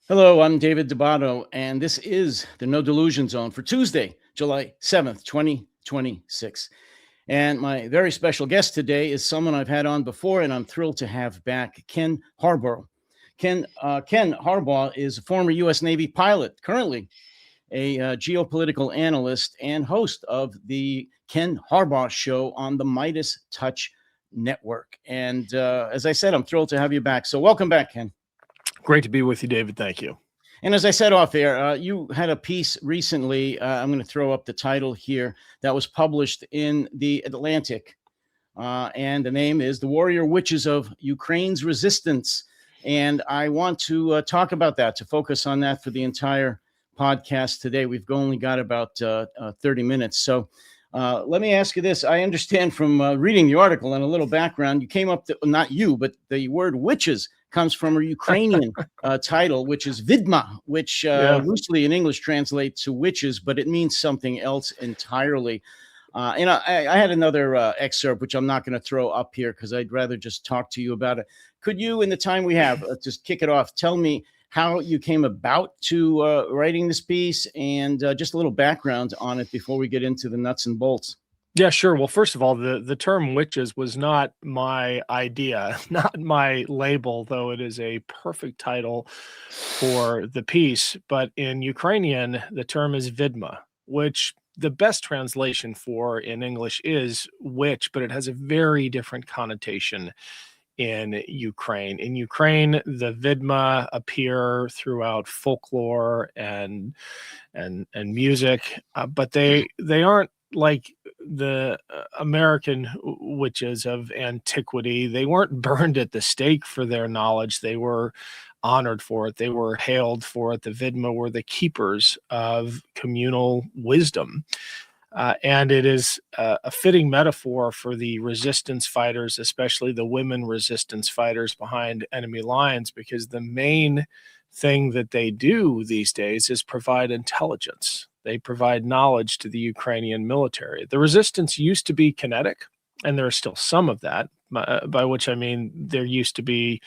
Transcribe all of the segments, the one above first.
Hello, I'm David Debato, and this is the No Delusion Zone for Tuesday, July 7th, 2026. And my very special guest today is someone I've had on before, and I'm thrilled to have back Ken Harbaugh. Ken Harbaugh is a former U.S. Navy pilot, currently a geopolitical analyst and host of the Ken Harbaugh Show on the Midas Touch Network. And as I said, I'm thrilled to have you back. So welcome back, Ken. Great to be with you, David. Thank you. And as I said off air, you had a piece recently, I'm going to throw up the title here, that was published in The Atlantic. And the name is The Warrior Witches of Ukraine's Resistance. And I want to talk about that, to focus on that for the entire podcast today. We've only got about 30 minutes. So let me ask you this. I understand from reading the article and a little background, you came up to, not you, but the word witches comes from a Ukrainian title, which is Vidma, which loosely in English translates to witches, but it means something else entirely. And I had another excerpt, which I'm not going to throw up here because I'd rather just talk to you about it. Could you, in the time we have, just kick it off, tell me how you came about to writing this piece and just a little background on it before we get into the nuts and bolts? Yeah, sure. Well, first of all, the term witches was not my idea, not my label, though it is a perfect title for the piece. But in Ukrainian, the term is Vidma, which the best translation for in English is witch, but it has a very different connotation in Ukraine. In Ukraine, the Vidma appear throughout folklore and music, but they aren't like the American witches of antiquity. They weren't burned at the stake for their knowledge. They were honored for it. They were hailed for it. The Vidma were the keepers of communal wisdom. And it is a fitting metaphor for the resistance fighters, especially the women resistance fighters behind enemy lines, because the main thing that they do these days is provide intelligence. They provide knowledge to the Ukrainian military. The resistance used to be kinetic, and there is still some of that, by which I mean there used to be,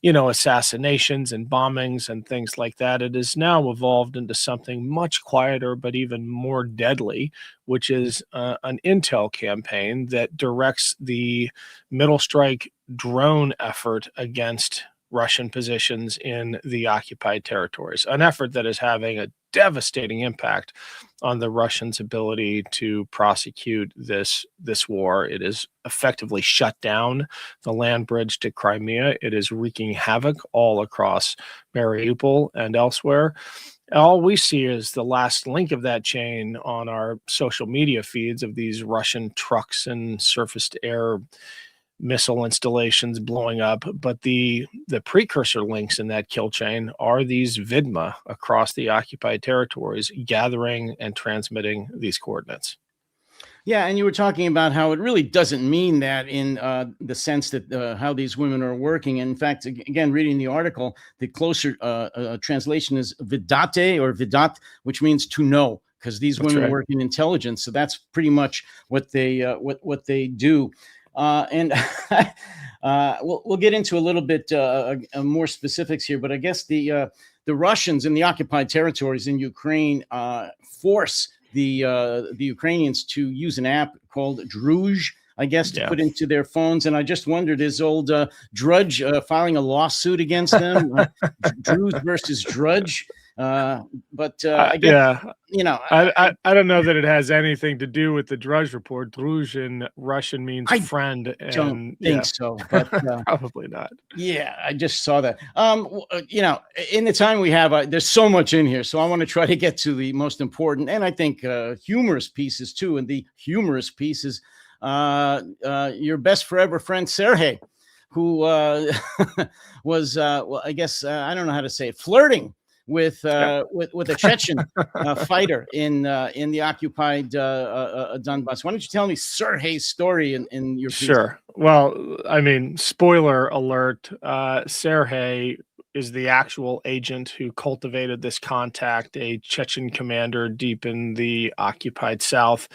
assassinations and bombings and things like that. It has now evolved into something much quieter, but even more deadly, which is an intel campaign that directs the middle strike drone effort against Russian positions in the occupied territories, an effort that is having a devastating impact on the Russians' ability to prosecute this war. It has effectively shut down the land bridge to Crimea. It is wreaking havoc all across Mariupol and elsewhere. All we see is the last link of that chain on our social media feeds of these Russian trucks and surface-to-air missile installations blowing up, but the precursor links in that kill chain are these Vidma across the occupied territories, gathering and transmitting these coordinates. Yeah, and you were talking about how it really doesn't mean that in the sense that how these women are working. In fact, again, reading the article, the closer translation is vidate or vidat, which means to know, because these women work in intelligence. So that's pretty much what they what they do. And we'll get into a little bit more specifics here, but I guess the Russians in the occupied territories in Ukraine force the Ukrainians to use an app called Druge, I guess, to put into their phones. And I just wondered, is old Drudge filing a lawsuit against them? Druge versus Drudge. I guess, I don't know that it has anything to do with the Drudge Report. Druge in Russian means friend. I don't think so, but probably not. Yeah, I just saw that. In the time we have, there's so much in here, so I want to try to get to the most important and I think humorous pieces too. And the humorous pieces, your best forever friend Sergey, who was, I guess I don't know how to say it, flirting with a Chechen fighter in the occupied Donbass. Why don't you tell me Sergey's story in your piece? Sure. Well, I mean, spoiler alert, Sergey is the actual agent who cultivated this contact, a Chechen commander deep in the occupied South.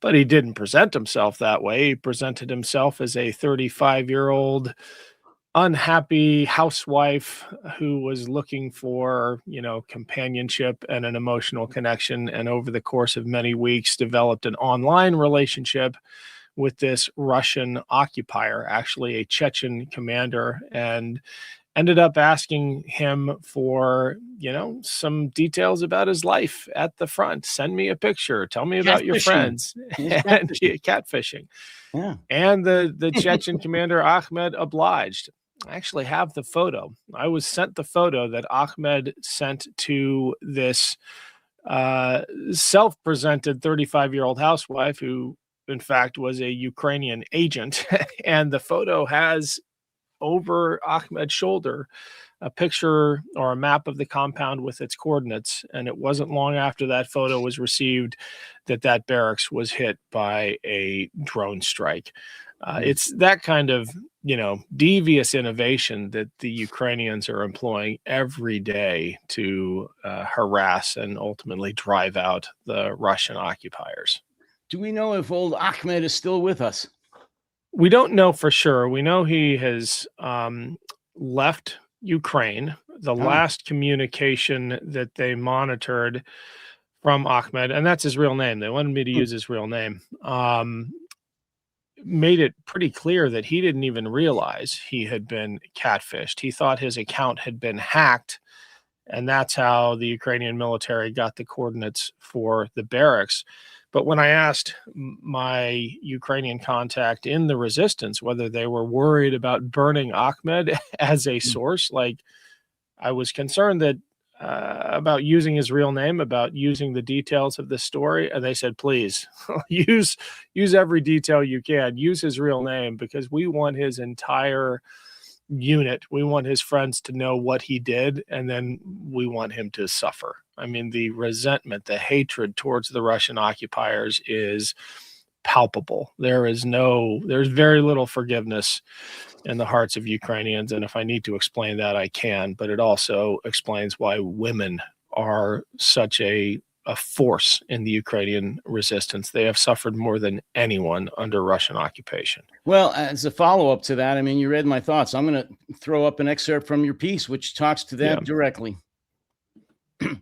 But he didn't present himself that way. He presented himself as a 35-year-old unhappy housewife who was looking for, companionship and an emotional connection, and over the course of many weeks developed an online relationship with this Russian occupier, actually a Chechen commander, and ended up asking him for, some details about his life at the front. Send me a picture. Tell me about your Catfishing. friends. He's And catfishing. catfishing. Yeah. And the Chechen commander Ahmed obliged. I actually have the photo. I was sent the photo that Ahmed sent to this self-presented 35-year-old housewife who, in fact, was a Ukrainian agent. And the photo has over Ahmed's shoulder a picture or a map of the compound with its coordinates. And it wasn't long after that photo was received that barracks was hit by a drone strike. It's that kind of, devious innovation that the Ukrainians are employing every day to harass and ultimately drive out the Russian occupiers. Do we know if old Ahmed is still with us? We don't know for sure. We know he has left Ukraine. The last communication that they monitored from Ahmed, and that's his real name. They wanted me to use his real name. Made it pretty clear that he didn't even realize he had been catfished. He thought his account had been hacked, and that's how the Ukrainian military got the coordinates for the barracks. But when I asked my Ukrainian contact in the resistance whether they were worried about burning Ahmed as a source, I was concerned that about using his real name, about using the details of the story, and they said, please use every detail you can, use his real name, because we want his entire unit, we want his friends to know what he did, and then we want him to suffer. I mean, the resentment, the hatred towards the Russian occupiers is palpable. There's very little forgiveness in the hearts of Ukrainians. And if I need to explain that, I can, but it also explains why women are such a force in the Ukrainian resistance. They have suffered more than anyone under Russian occupation. Well, as a follow-up to that, I mean, you read my thoughts. I'm going to throw up an excerpt from your piece, which talks to that directly.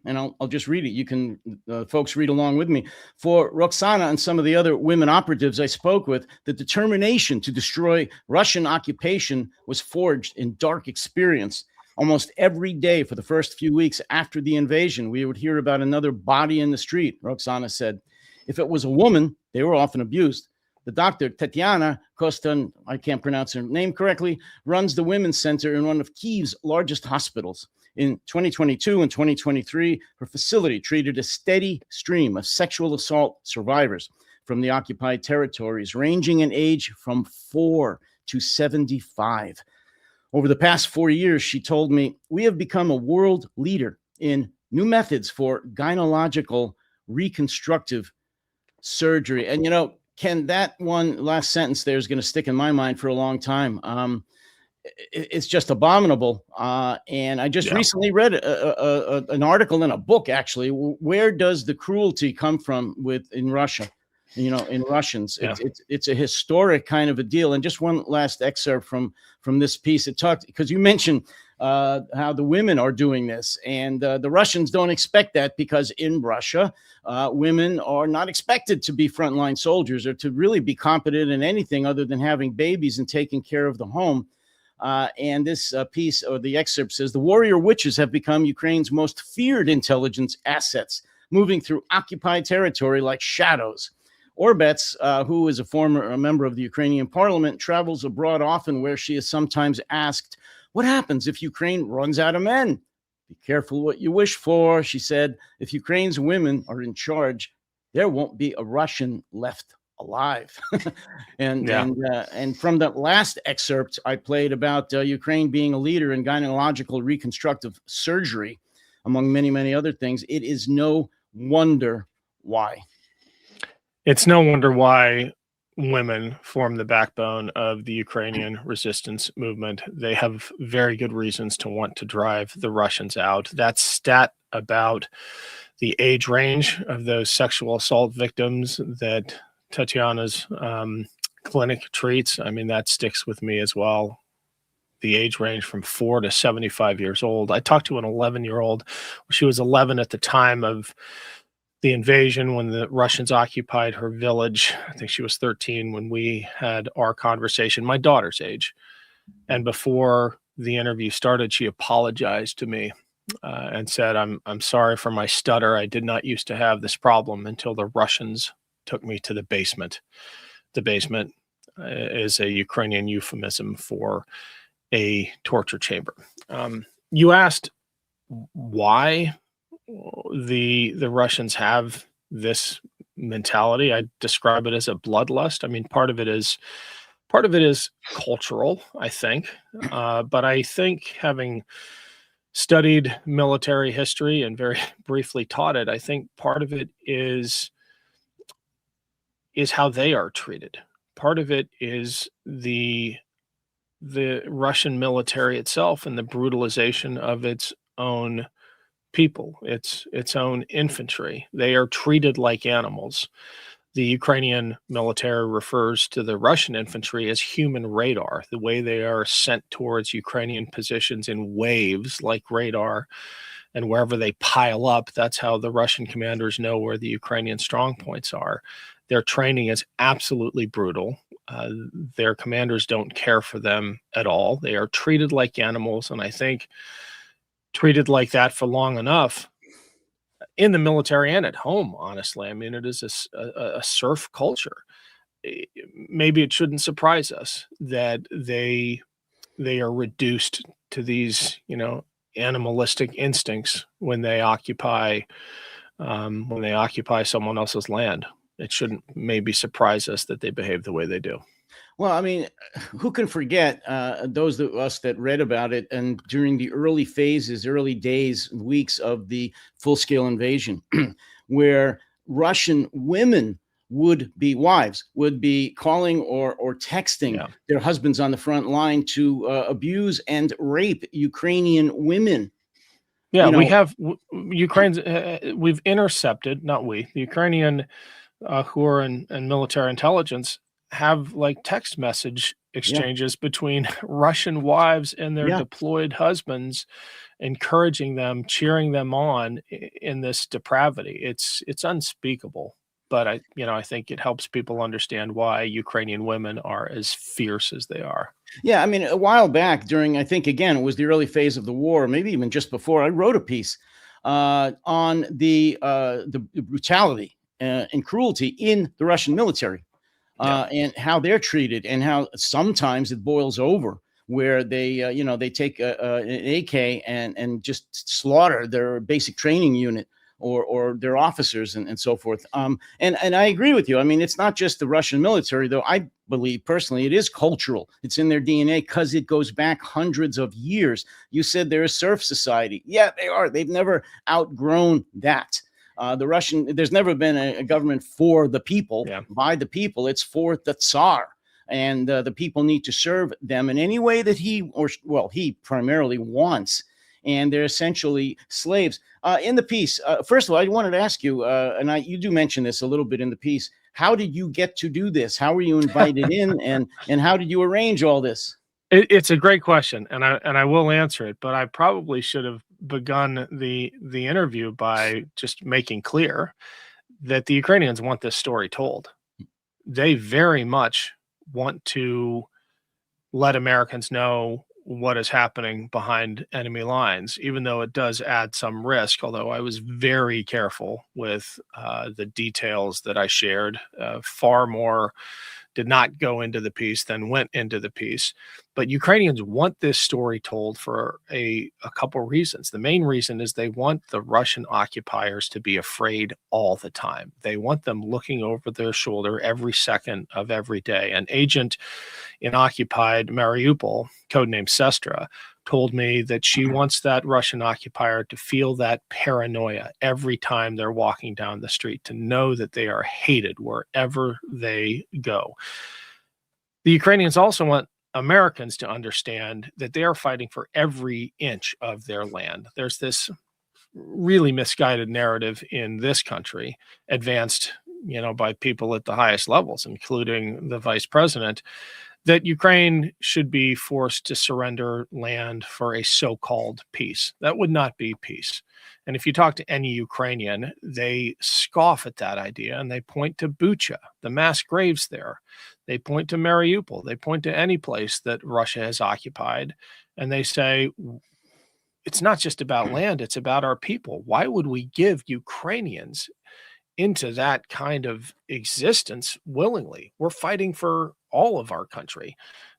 And I'll just read it. You can, folks, read along with me. For Roxana and some of the other women operatives I spoke with, the determination to destroy Russian occupation was forged in dark experience. Almost every day for the first few weeks after the invasion, we would hear about another body in the street, Roxana said. If it was a woman, they were often abused. The doctor, Tatiana Kostan, I can't pronounce her name correctly, runs the Women's Center in one of Kyiv's largest hospitals. In 2022 and 2023, her facility treated a steady stream of sexual assault survivors from the occupied territories, ranging in age from 4 to 75. Over the past 4 years, she told me, we have become a world leader in new methods for gynecological reconstructive surgery. And, Ken, that one last sentence there is going to stick in my mind for a long time. It's just abominable. And I just recently read an article in a book, actually. Where does the cruelty come from in Russia? In Russians, it's a historic kind of a deal. And just one last excerpt from this piece. It talked, because you mentioned how the women are doing this, and the Russians don't expect that, because in Russia, women are not expected to be frontline soldiers or to really be competent in anything other than having babies and taking care of the home. And this piece, or the excerpt, says the warrior witches have become Ukraine's most feared intelligence assets, moving through occupied territory like shadows. Orbets, who is a member of the Ukrainian parliament, travels abroad often, where she is sometimes asked, what happens if Ukraine runs out of men? Be careful what you wish for, she said. If Ukraine's women are in charge, there won't be a Russian left alive. And from the last excerpt I played about Ukraine being a leader in gynecological reconstructive surgery, among many, many other things, it is no wonder why. It's no wonder why women form the backbone of the Ukrainian resistance movement. They have very good reasons to want to drive the Russians out. That stat about the age range of those sexual assault victims that Tatiana's clinic treats, I mean, that sticks with me as well. the age range from 4 to 75 years old. I talked to an 11-year-old. She was 11 at the time of the invasion when the Russians occupied her village. I think she was 13 when we had our conversation, my daughter's age. And before the interview started, she apologized to me and said, I'm sorry for my stutter. I did not used to have this problem until the Russians took me to the basement. The basement is a Ukrainian euphemism for a torture chamber. You asked why the Russians have this mentality. I describe it as a bloodlust. I mean, part of it is cultural, I think. But I think, having studied military history and very briefly taught it, I think part of it is how they are treated. Part of it is the Russian military itself and the brutalization of its own people, its own infantry. They are treated like animals. The Ukrainian military refers to the Russian infantry as human radar, the way they are sent towards Ukrainian positions in waves like radar, and wherever they pile up, that's how the Russian commanders know where the Ukrainian strong points are. Their training is absolutely brutal. Their commanders don't care for them at all. They are treated like animals, and I think treated like that for long enough in the military and at home, honestly. I mean, it is a serf culture. Maybe it shouldn't surprise us that they are reduced to these, animalistic instincts when they occupy someone else's land. It shouldn't maybe surprise us that they behave the way they do. Well, I mean, who can forget those of us that read about it and during the early days, weeks of the full-scale invasion, where Russian women wives would be calling or texting their husbands on the front line to abuse and rape Ukrainian women. Yeah, we have Ukraine's. We've intercepted, not we, the Ukrainian who are in military intelligence have like text message exchanges between Russian wives and their deployed husbands, encouraging them, cheering them on in this depravity. It's unspeakable, but I think it helps people understand why Ukrainian women are as fierce as they are. Yeah, I mean, a while back during, I think, again, it was the early phase of the war, maybe even just before, I wrote a piece on the brutality and cruelty in the Russian military. And how they're treated, and how sometimes it boils over where they, they take an AK and just slaughter their basic training unit or their officers and so forth. And I agree with you. I mean, it's not just the Russian military, though. I believe personally it is cultural. It's in their DNA because it goes back hundreds of years. You said they're a serf society. Yeah, they are. They've never outgrown that. There's never been a government for the people, by the people. It's for the Tsar, and the people need to serve them in any way that he primarily wants. And they're essentially slaves. In the piece, first of all, I wanted to ask you, and you do mention this a little bit in the piece. How did you get to do this? How were you invited in, and how did you arrange all this? It's a great question, and I will answer it, but I probably should have begun the interview by just making clear that the Ukrainians want this story told. They very much want to let Americans know what is happening behind enemy lines, even though it does add some risk. Although I was very careful with the details that I shared, far more did not go into the piece than went into the piece. But Ukrainians want this story told for a couple reasons. The main reason is they want the Russian occupiers to be afraid all the time. They want them looking over their shoulder every second of every day. An agent in occupied Mariupol, codenamed Sestra, told me that she wants that Russian occupier to feel that paranoia every time they're walking down the street, to know that they are hated wherever they go. The Ukrainians also want Americans to understand that they are fighting for every inch of their land. There's this really misguided narrative in this country, advanced, by people at the highest levels, including the vice president, that Ukraine should be forced to surrender land for a so-called peace. That would not be peace. And if you talk to any Ukrainian, they scoff at that idea and they point to Bucha, the mass graves there. They point to Mariupol. They point to any place that Russia has occupied. And they say, it's not just about land, it's about our people. Why would we give Ukrainians into that kind of existence willingly? We're fighting for all of our country,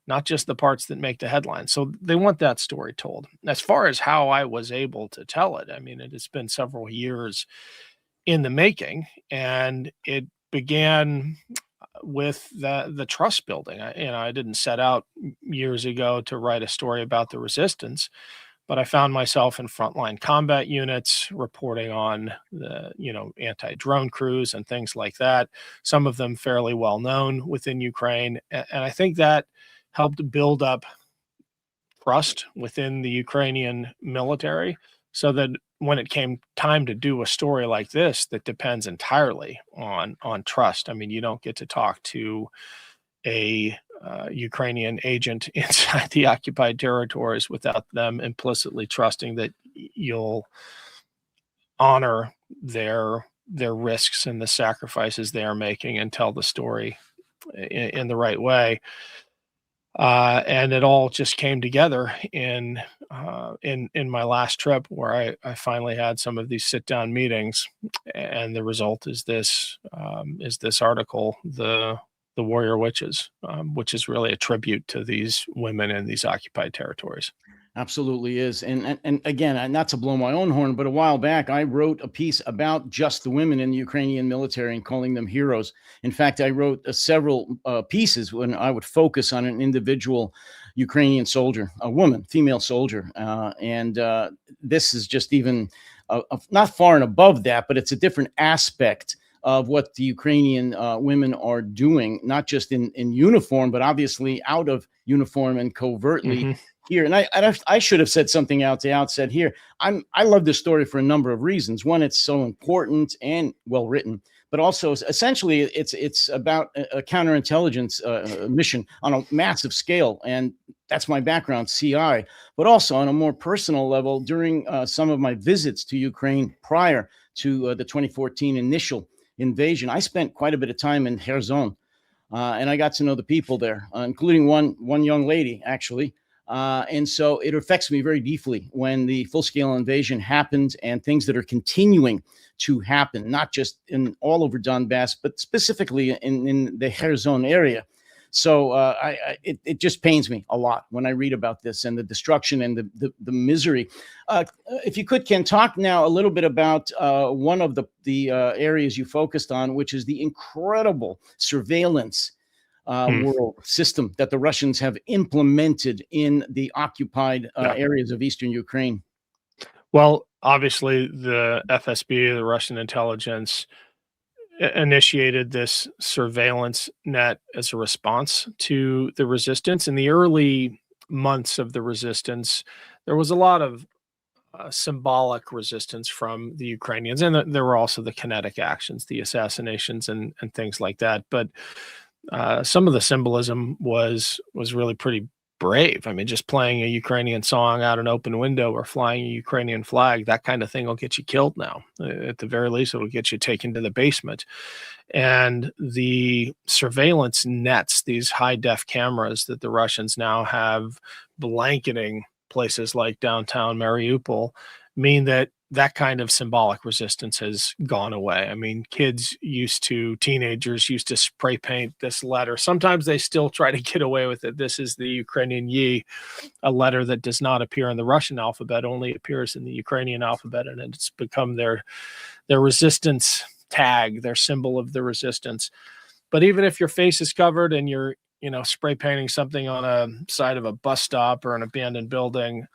not just the parts that make the headlines. So they want that story told. As far as how I was able to tell it, I mean, it has been several years in the making, and it began with the trust building. I didn't set out years ago to write a story about the resistance, but I found myself in frontline combat units reporting on the, anti-drone crews and things like that, some of them fairly well known within Ukraine. And I think that helped build up trust within the Ukrainian military, so that when it came time to do a story like this that depends entirely on trust. I mean, you don't get to talk to a Ukrainian agent inside the occupied territories without them implicitly trusting that you'll honor their risks and the sacrifices they are making and tell the story in the right way. And it all just came together in my last trip, where I finally had some of these sit down meetings, and the result is this article, the Warrior Witches, which is really a tribute to these women in these occupied territories. Absolutely is. And again, not to blow my own horn, but a while back, I wrote a piece about just the women in the Ukrainian military and calling them heroes. In fact, I wrote several pieces when I would focus on an individual Ukrainian soldier, a woman, female soldier. And this is just even not far and above that, but it's a different aspect of what the Ukrainian women are doing, not just in uniform, but obviously out of uniform and covertly here. And I should have said something at the outset here. I love this story for a number of reasons. One, it's so important and well written, but also essentially it's about a counterintelligence mission on a massive scale. And that's my background, CI, but also on a more personal level during some of my visits to Ukraine prior to the 2014 initial invasion. I spent quite a bit of time in Kherson, and I got to know the people there, including one young lady, actually. And so it affects me very deeply when the full-scale invasion happened and things that are continuing to happen, not just in all over Donbass, but specifically in the Kherson area. So it just pains me a lot when I read about this and the destruction and the misery. If you could, Ken, talk now a little bit about one of the areas you focused on, which is the incredible surveillance world system that the Russians have implemented in the occupied areas of eastern Ukraine. Well, obviously, the FSB, the Russian intelligence, initiated this surveillance net as a response to the resistance. In the early months of the resistance, there was a lot of symbolic resistance from the Ukrainians, and there were also the kinetic actions, the assassinations and things like that. But some of the symbolism was really pretty brave. I mean, just playing a Ukrainian song out an open window or flying a Ukrainian flag, that kind of thing will get you killed now. At the very least, it'll get you taken to the basement. And the surveillance nets, these high-def cameras that the Russians now have blanketing places like downtown Mariupol, mean that kind of symbolic resistance has gone away. I mean, teenagers used to spray paint this letter. Sometimes they still try to get away with it. This is the Ukrainian Yi, a letter that does not appear in the Russian alphabet, only appears in the Ukrainian alphabet, and it's become their resistance tag, their symbol of the resistance. But even if your face is covered and you're, spray painting something on a side of a bus stop or an abandoned building,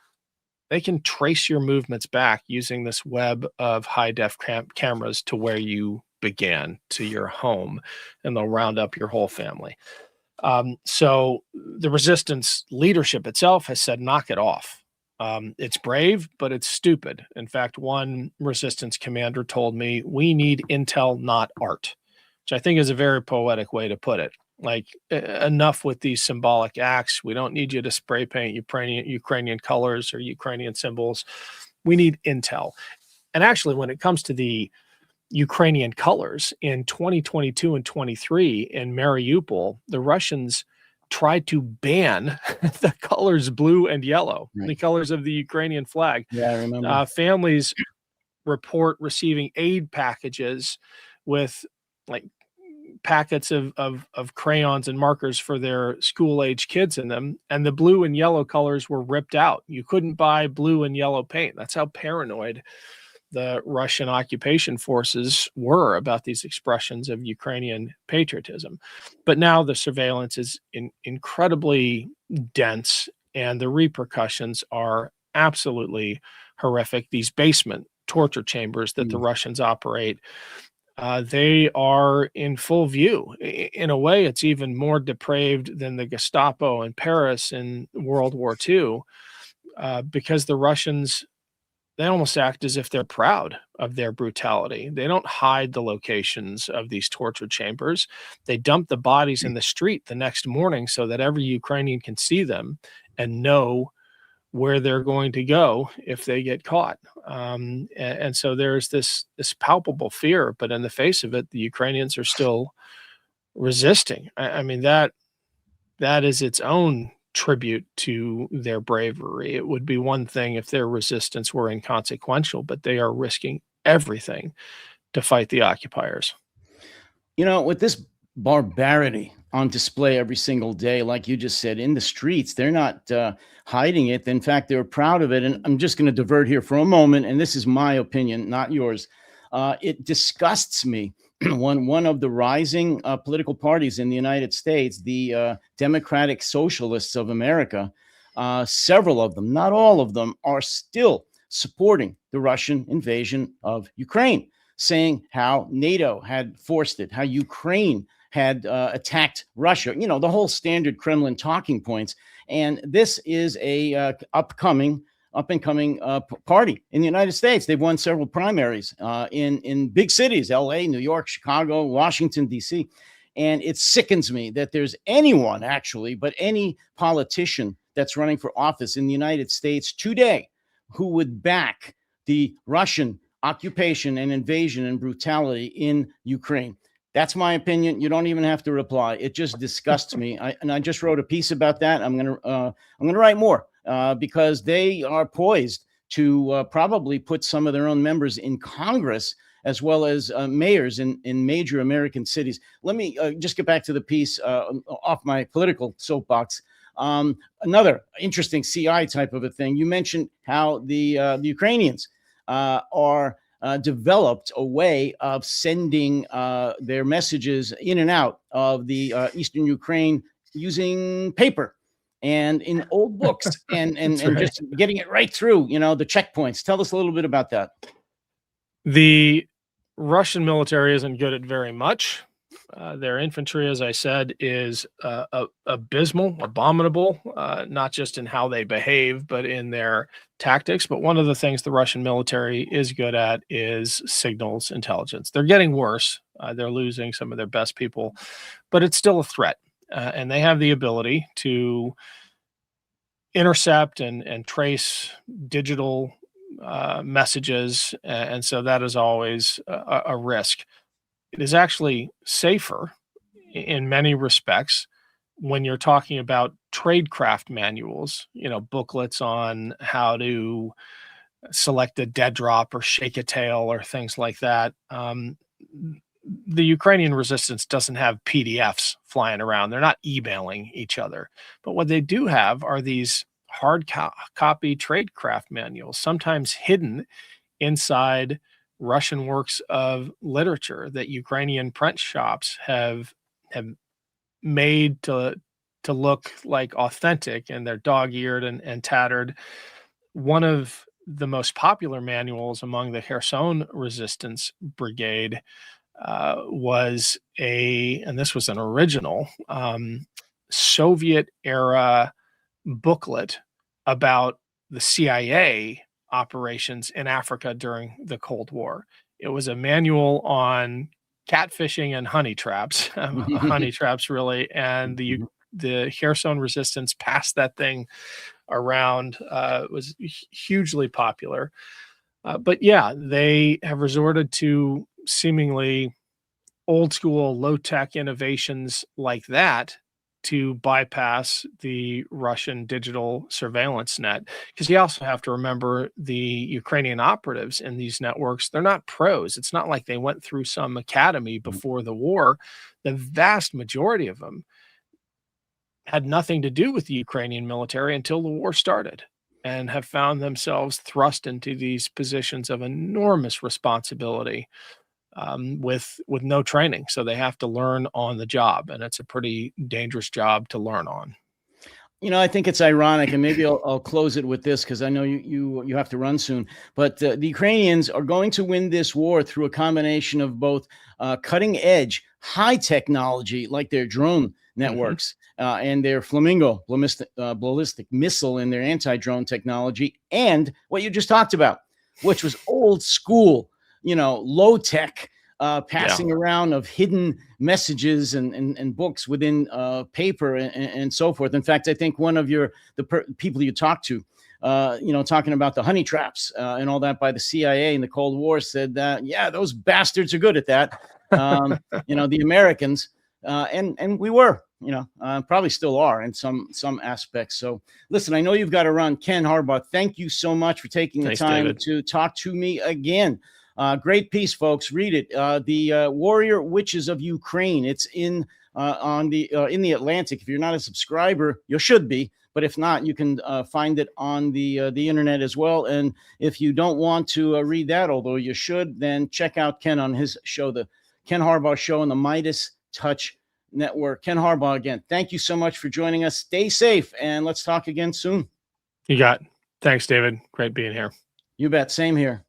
they can trace your movements back using this web of high-def cameras to where you began, to your home, and they'll round up your whole family. So the resistance leadership itself has said, knock it off. It's brave, but it's stupid. In fact, one resistance commander told me, we need intel, not art, which I think is a very poetic way to put it. like enough with these symbolic acts. We don't need you to spray paint Ukrainian colors or Ukrainian symbols. We need intel. And actually, when it comes to the Ukrainian colors in 2022 and 23 in Mariupol, the Russians tried to ban the colors blue and yellow, Right. the colors of the Ukrainian flag. Yeah, I remember. Families report receiving aid packages with like packets of crayons and markers for their school-age kids in them, and the blue and yellow colors were ripped out. You couldn't buy blue and yellow paint. That's how paranoid the Russian occupation forces were about these expressions of Ukrainian patriotism. But now the surveillance is incredibly dense, and the repercussions are absolutely horrific. These basement torture chambers that the Russians operate, they are in full view. In a way, it's even more depraved than the Gestapo in Paris in World War II, because the Russians, they almost act as if they're proud of their brutality. They don't hide the locations of these torture chambers. They dump the bodies in the street the next morning so that every Ukrainian can see them and know where they're going to go if they get caught. And so there's this palpable fear, but in the face of it, the Ukrainians are still resisting. I mean, that is its own tribute to their bravery. It would be one thing if their resistance were inconsequential, but they are risking everything to fight the occupiers. You know, with this barbarity on display every single day, like you just said, in the streets, they're not hiding it. In fact, they're proud of it. And I'm just going to divert here for a moment, and this is my opinion, not yours. It disgusts me when one of the rising political parties in the United States, the Democratic Socialists of America, several of them, not all of them, are still supporting the Russian invasion of Ukraine, saying how NATO had forced it, how Ukraine had attacked Russia, you know, the whole standard Kremlin talking points. And this is a up and coming party in the United States. They've won several primaries in big cities, LA, New York, Chicago, Washington, DC. And it sickens me that there's anyone actually, but any politician that's running for office in the United States today who would back the Russian occupation and invasion and brutality in Ukraine. That's my opinion. You don't even have to reply. It just disgusts me. I just wrote a piece about that. I'm gonna write more because they are poised to probably put some of their own members in Congress as well as mayors in major American cities. Let me just get back to the piece off my political soapbox. Another interesting CI type of a thing. You mentioned how the Ukrainians are developed a way of sending their messages in and out of the eastern Ukraine using paper and in old books and Right. just getting it right through, you know, the checkpoints. Tell us a little bit about that. The Russian military isn't good at very much. Their infantry, as I said, is abysmal, abominable, not just in how they behave, but in their tactics. But one of the things the Russian military is good at is signals intelligence. They're getting worse. They're losing some of their best people, but it's still a threat. And they have the ability to intercept and trace digital messages. And so that is always a risk. It is actually safer in many respects when you're talking about tradecraft manuals, you know, booklets on how to select a dead drop or shake a tail or things like that. The Ukrainian resistance doesn't have PDFs flying around. They're not emailing each other. But what they do have are these hard copy tradecraft manuals, sometimes hidden inside Russian works of literature that Ukrainian print shops have made to look like authentic, and they're dog-eared and tattered. One of the most popular manuals among the Kherson Resistance Brigade was and this was an original Soviet era booklet about the CIA operations in Africa during the Cold War. It was a manual on catfishing and honey traps, honey traps really, and the Kherson resistance passed that thing around. Was hugely popular. But yeah, they have resorted to seemingly old school, low tech innovations like that to bypass the Russian digital surveillance net. Because you also have to remember the Ukrainian operatives in these networks, they're not pros. It's not like they went through some academy before the war. The vast majority of them had nothing to do with the Ukrainian military until the war started, and have found themselves thrust into these positions of enormous responsibility, with no training. So they have to learn on the job, and it's a pretty dangerous job to learn on. I think it's ironic, and maybe I'll close it with this because I know you have to run soon. But the Ukrainians are going to win this war through a combination of both cutting edge, high technology like their drone networks and their Flamingo ballistic missile and their anti-drone technology, and what you just talked about, which was old school, low tech passing around of hidden messages and books within paper and so forth. In fact, I think one of the people you talked to, talking about the honey traps and all that by the CIA in the Cold War, said that, yeah, those bastards are good at that. The Americans, and we were, probably still are in some aspects. So listen, I know you've got to run. Ken Harbaugh, thank you so much for taking the time David. To talk to me again. Great piece, folks. Read it. The Warrior Witches of Ukraine. It's in the Atlantic. If you're not a subscriber, you should be. But if not, you can find it on the internet as well. And if you don't want to read that, although you should, then check out Ken on his show, the Ken Harbaugh Show on the Midas Touch Network. Ken Harbaugh, again, thank you so much for joining us. Stay safe, and let's talk again soon. You got it. Thanks, David. Great being here. You bet. Same here.